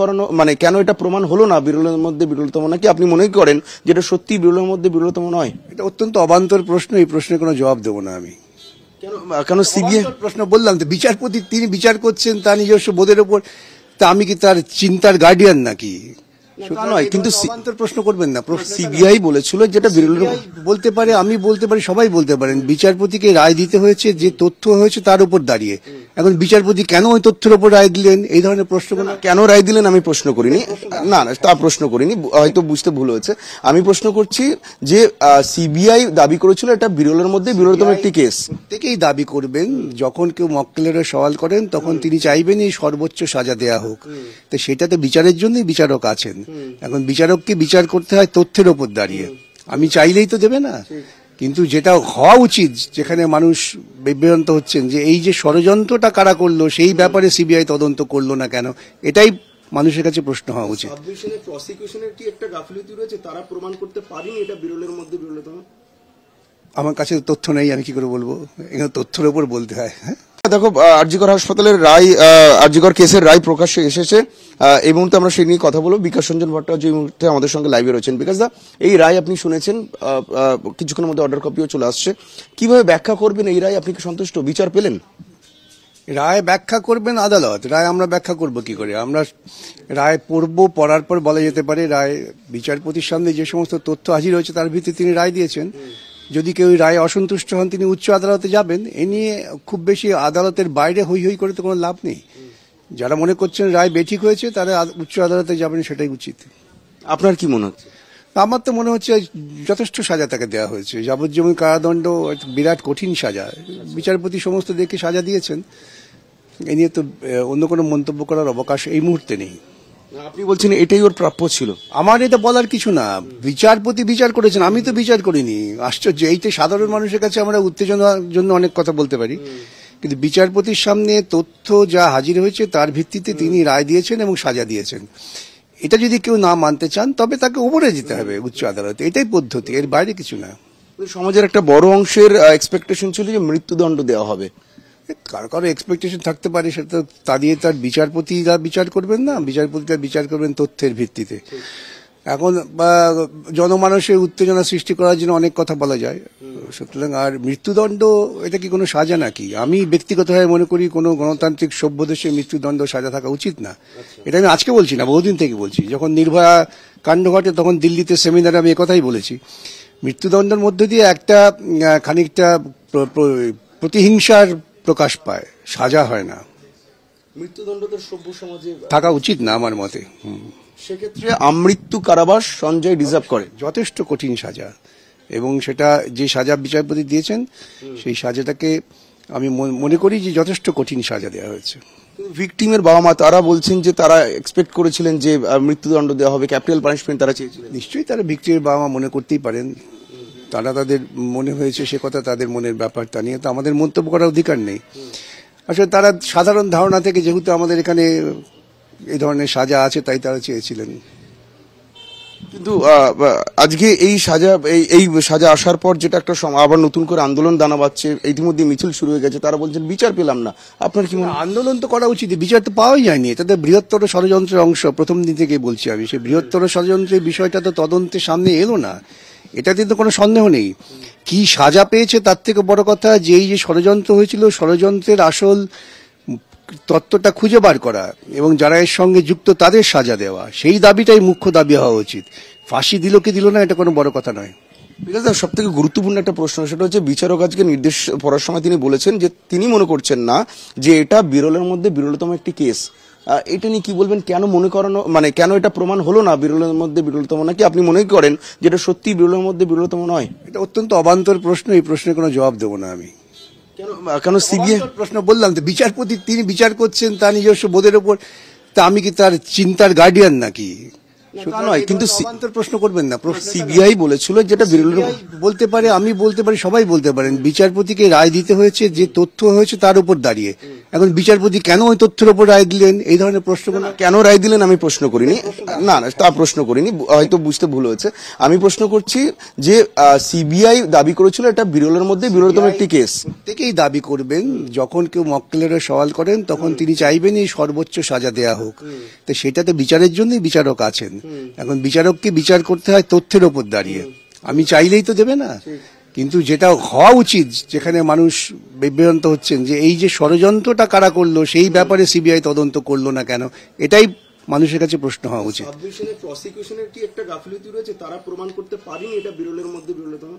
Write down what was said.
করানো মানে কেন এটা প্রমাণ হলো না বিরলের মধ্যে বিরলতম, নাকি আপনি মনে করেন যেটা সত্যি বিরলের মধ্যে বিরলতম নয়? এটা অত্যন্ত অবান্তর প্রশ্ন, এই প্রশ্নের কোনো জবাব দেবো না আমি। কেন কেন সিবিআই প্রশ্ন বললাম তো, বিচারপতি তিনি বিচার করছেন তার নিজস্ব বোধের ওপর, তা আমি কি তার চিন্তার গার্ডিয়ান নাকি? তা নয়, কিন্তু অবান্তর প্রশ্ন করবেন না। সিবিআই বলেছিল যেটা বিরলের বলতে পারে, আমি বলতে পারি, সবাই বলতে পারেন। বিচারপতিকে রায় দিতে হয়েছে যে তথ্য হয়েছে তার উপর দাঁড়িয়ে। এখন বিচারপতি কেন ওই তথ্যের উপর রায় দিলেন, এই ধরনের প্রশ্নগুলো কেন রায় দিলেন আমি প্রশ্ন করিনি, না না তা প্রশ্ন করিনি, হয়তো বুঝতে ভুল হয়েছে। আমি প্রশ্ন করছি যে সিবিআই দাবি করেছিল এটা বিরলের মধ্যে বিরলতম একটি কেস। প্রত্যেকেই দাবি করবেন, যখন কেউ মক্কেলেরা সওয়াল করেন তখন তিনি চাইবেন এই সর্বোচ্চ সাজা দেয়া হোক। তো সেটাতে বিচারের জন্যই বিচারক আছেন। এখন বিচারককে বিচার করতে হয় তথ্যের ওপর দাঁড়িয়ে। আমি চাইলেই তো দেবে না, কিন্তু যেটা হওয়া উচিত, যেখানে মানুষ বিভ্রান্ত হচ্ছেন যে এই যে ষড়যন্ত্রটা কারা করলো সেই ব্যাপারে সিবিআই তদন্ত করলো না কেন, এটাই মানুষের কাছে প্রশ্ন হওয়া উচিত। প্রসিকিউশনের কি একটা গাফিলতি রয়েছে, তারা প্রমাণ করতে পারেনি এটা বিরলের মধ্যে বিরলতম? আমার কাছে তথ্য নেই, আমি কি করে বলবো? এখানে তথ্যের উপর বলতে হয়। হ্যাঁ, দেখো, আরজিকর হাসপাতালের রায়, আরজিকর কেসের রায় প্রকাশ্যে এসেছে। এই মুহূর্তে আমরা সেই নিয়ে কথা বলবো। বিকাশ রঞ্জন ভট্টাচার্য এই মুহূর্তে আমাদের সঙ্গে লাইভে রয়েছেন। বিকাশ দা, এই রায় আপনি শুনেছেন, কিছুক্ষণের মধ্যে অর্ডার কপিও চলে আসছে, কিভাবে ব্যাখ্যা করবেন এই রায়? আপনি কি সন্তুষ্ট? বিচার পেলেন? রায় ব্যাখ্যা করবেন আদালত, রায় আমরা ব্যাখ্যা করব কি করে? আমরা রায় পড়বো, পড়ার পর বলা যেতে পারে রায় বিচারপতির সামনে যে সমস্ত তথ্য হাজির হয়েছে তার ভিত্তিতে তিনি রায় দিয়েছেন। যদি কেউ রায় অসন্তুষ্ট হন তিনি উচ্চ আদালতে যাবেন। এ নিয়ে খুব বেশি আদালতের বাইরে হই হই করে তো কোনো লাভ নেই। যারা মনে করছেন রায় বেঠিক হয়েছে তারা উচ্চ আদালতে যাবেন, সেটাই উচিত। আপনার কি মনে হচ্ছে? আমার তো মনে হচ্ছে যথেষ্ট সাজা তাকে দেওয়া হয়েছে। যাবজ্জীবন কারাদণ্ড বিরাট কঠিন সাজা, বিচারপতি সমস্ত দেখে সাজা দিয়েছেন। এ নিয়ে তো অন্য কোনো মন্তব্য করার অবকাশ এই মুহূর্তে নেই। আপনি বলছেন এটাই ওর প্রাপ্য ছিল? আমার এটা বলার কিছু না, বিচারপতি বিচার করেছেন, আমি তো বিচার করিনি। আশ্চর্য, এইটা সাধারণ মানুষের কাছে আমরা উত্তেজনার জন্য অনেক কথা বলতে পারি, কিন্তু বিচারপতির সামনে তথ্য যা হাজির হয়েছে তার ভিত্তিতে তিনি রায় দিয়েছেন এবং সাজা দিয়েছেন। এটা যদি কেউ না মানতে চান তবে তাকে উপরে যেতে হবে উচ্চ আদালতে, এটাই পদ্ধতি, এর বাইরে কিছু না। সমাজের একটা বড় অংশের এক্সপেকটেশন ছিল যে মৃত্যুদণ্ড দেওয়া হবে। কারো কারো এক্সপেকটেশন থাকতে পারে, সেটা তা দিয়ে তার বিচারপতিরা বিচার করবেন না, বিচারপতিরা বিচার করবেন তথ্যের ভিত্তিতে। এখন জনমানসের উত্তেজনা সৃষ্টি করার জন্য অনেক কথা বলা যায়, সুতরাং আর মৃত্যুদণ্ড এটা কি কোনো সাজা নাকি? আমি ব্যক্তিগতভাবে মনে করি কোনো গণতান্ত্রিক সভ্য দেশে মৃত্যুদণ্ড সাজা থাকা উচিত না। এটা আমি আজকে বলছি না, বহুদিন থেকে বলছি। যখন নির্ভয়া কাণ্ড ঘটে তখন দিল্লিতে সেমিনারে আমি একথাই বলেছি, মৃত্যুদণ্ডের মধ্য দিয়ে একটা খানিকটা প্রতিহিংসার প্রকাশ পায়, সাজা হয় না। মৃত্যুদণ্ড তো সভ্য সমাজে থাকা উচিত না আমার মতে। সেক্ষেত্রে আমৃত্যু কারাবাস সঞ্জয় ডিজার্ভ করে। যথেষ্ট কঠিন সাজা, এবং সেটা যে সাজা বিচারপতি দিয়েছেন সেই সাজাটাকে আমি মনে করি যে যথেষ্ট কঠিন সাজা দেওয়া হয়েছে। ভিকটিমের বাবা মা তারা বলছেন যে তারা এক্সপেক্ট করেছিলেন যে মৃত্যুদণ্ড দেওয়া হবে, ক্যাপিটাল পানিশমেন্ট তারা চেয়েছিলেন। নিশ্চয়ই তারা ভিকটিমের বাবা মা মনে করতেই পারেন, তারা তাদের মনে হয়েছে সে কথা তাদের মনের ব্যাপার, তা নিয়ে তো আমাদের মন্তব্য করার অধিকার নেই। আসলে তারা সাধারণ ধারণা থেকে যেহেতু আমাদের এখানে এই ধরনের সাজা আছে তাই তারা চেয়েছিলেন। কিন্তু আজকে এই সাজা আসার পর যেটা একটা আবার নতুন করে আন্দোলন দানা বাঁধছে, ইতিমধ্যে মিছিল শুরু হয়ে গেছে, তারা বলছেন বিচার পেলাম না। আপনার কি মনে? আন্দোলন তো করা উচিত, বিচার তো পাওয়াই যায়নি। তাদের বৃহত্তর ষড়যন্ত্রের অংশ, প্রথম দিন থেকে বলছি আমি। সেই বৃহত্তর ষড়যন্ত্রের বিষয়টা তো তদন্তের সামনে এলো না, এটাতে তো কোনো সন্দেহ নেই। কি সাজা পেয়েছে তার থেকে বড় কথা যে এই যে ষড়যন্ত্র হয়েছিল, ষড়যন্ত্রের আসল তত্ত্বটা খুঁজে বার করা এবং যারা এর সঙ্গে যুক্ত তাদের সাজা দেওয়া, সেই দাবিটাই মুখ্য দাবি হওয়া উচিত। ফাঁসি দিল কি দিল না এটা কোনো বড় কথা নয়। সব থেকে গুরুত্বপূর্ণ একটা প্রশ্ন, সেটা হচ্ছে বিচারক আজকে নির্দেশ পড়ার সময় তিনি বলেছেন যে তিনি মনে করছেন না যে এটা বিরলের মধ্যে বিরলতম একটি কেস। এটা নিয়ে কি বলবেন? কেন মনে করানো মানে কেন এটা প্রমাণ হলো না বিরলের মধ্যে বিরলতম, নাকি আপনি মনে করেন যেটা সত্যি বিরলের মধ্যে বিরলতম নয়? এটা অত্যন্ত অবান্তর প্রশ্ন, এই প্রশ্নের কোনো জবাব দেবো না আমি। কেন সিবিআই প্রশ্ন বললাম তো, বিচারপতি তিনি বিচার করছেন তার নিজস্ব বোধের ওপর, তা আমি কি তার চিন্তার গার্ডিয়ান নাকি? তা নয়, কিন্তু অবান্তর প্রশ্ন করবেন না, প্রশ্ন সিবিআই বলেছিল যেটা বিরলের বলতে পারে, আমি বলতে পারি, সবাই বলতে পারেন। বিচারপতিকে রায় দিতে হয়েছে, যে তথ্য হয়েছে তার উপর দাঁড়িয়ে। এখন বিচারপতি কেন ওই তথ্যের উপর রায় দিলেন, এই ধরনের প্রশ্নগুলো কেন রায় দিলেন আমি প্রশ্ন করিনি, না না তা প্রশ্ন করিনি, হয়তো বুঝতে ভুল হয়েছে। আমি প্রশ্ন করছি যে সিবিআই দাবি করেছিল এটা বিরলের মধ্যে বিরলতম একটি কেস। প্রত্যেকেই দাবি করবেন, যখন কেউ মক্কেলেরা সওয়াল করেন তখন তিনি চাইবেন এই সর্বোচ্চ সাজা দেয়া হোক। তো সেটা তো বিচারের জন্যই বিচারক আছেন। এখন বিচারককে বিচার করতে হয় তথ্যের ওপর দাঁড়িয়ে। আমি চাইলেই তো দেবে না। কিন্তু যেটা হওয়া উচিত, যেখানে মানুষ বিভ্রান্ত হচ্ছেন যে এই যে ষড়যন্ত্রটা কারা করলো সেই ব্যাপারে সিবিআই তদন্ত করলো না কেন, এটাই মানুষের কাছে প্রশ্ন হওয়া উচিত। প্রসিকিউশনের কি একটা গাফিলতি রয়েছে, তারা প্রমাণ করতে পারেনি এটা বিরলের মধ্যে বিরলতম?